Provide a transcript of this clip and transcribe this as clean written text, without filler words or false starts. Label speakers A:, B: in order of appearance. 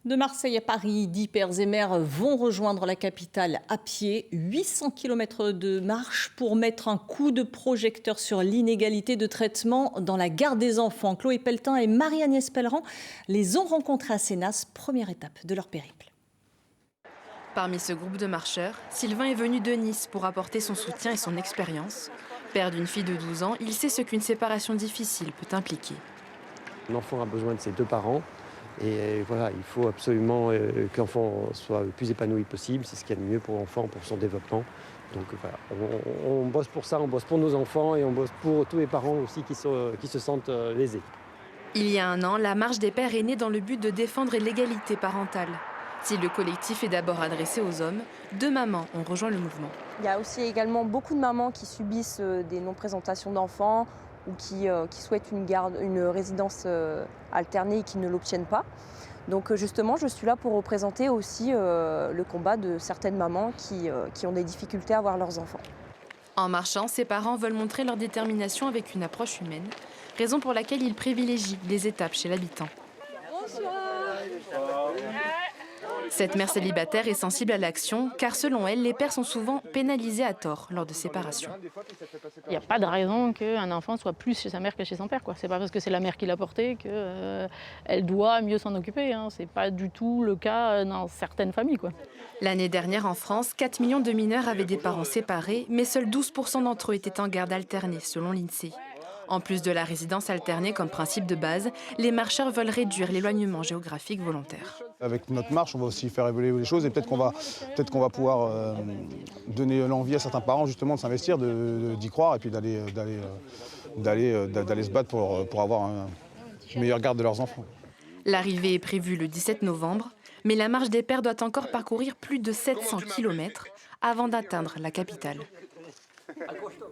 A: De Marseille à Paris, 10 pères et mères vont rejoindre la capitale à pied. 800 km de marche pour mettre un coup de projecteur sur l'inégalité de traitement dans la garde des enfants. Chloé Pelletin et Marie-Agnès Pelleran les ont rencontrés à Sénas, première étape de leur périple.
B: Parmi ce groupe de marcheurs, Sylvain est venu de Nice pour apporter son soutien et son expérience. Père d'une fille de 12 ans, il sait ce qu'une séparation difficile peut impliquer.
C: L'enfant a besoin de ses deux parents et voilà, il faut absolument que l'enfant soit le plus épanoui possible. C'est ce qu'il y a de mieux pour l'enfant, pour son développement. Donc voilà, on bosse pour ça, on bosse pour nos enfants et on bosse pour tous les parents aussi qui se sentent lésés.
B: Il y a un an, la marche des pères est née dans le but de défendre l'égalité parentale. Si le collectif est d'abord adressé aux hommes, 2 mamans ont rejoint le mouvement.
D: Il y a aussi également beaucoup de mamans qui subissent des non-présentations d'enfants ou qui souhaitent une résidence alternée et qui ne l'obtiennent pas. Donc justement, je suis là pour représenter aussi le combat de certaines mamans qui ont des difficultés à avoir leurs enfants.
B: En marchant, ces parents veulent montrer leur détermination avec une approche humaine, raison pour laquelle ils privilégient les étapes chez l'habitant. Cette mère célibataire est sensible à l'action, car selon elle, les pères sont souvent pénalisés à tort lors de séparation.
E: Il n'y a pas de raison qu'un enfant soit plus chez sa mère que chez son père. C'est pas parce que c'est la mère qui l'a porté qu'elle doit mieux s'en occuper. Ce n'est pas du tout le cas dans certaines familles.
B: L'année dernière, en France, 4 millions de mineurs avaient des parents séparés, mais seuls 12% d'entre eux étaient en garde alternée, selon l'INSEE. En plus de la résidence alternée comme principe de base, les marcheurs veulent réduire l'éloignement géographique volontaire.
F: Avec notre marche, on va aussi faire évoluer les choses et peut-être qu'on va pouvoir donner l'envie à certains parents justement de s'investir, d'y croire et puis d'aller se battre pour avoir une meilleure garde de leurs enfants.
B: L'arrivée est prévue le 17 novembre, mais la marche des pères doit encore parcourir plus de 700 km avant d'atteindre la capitale.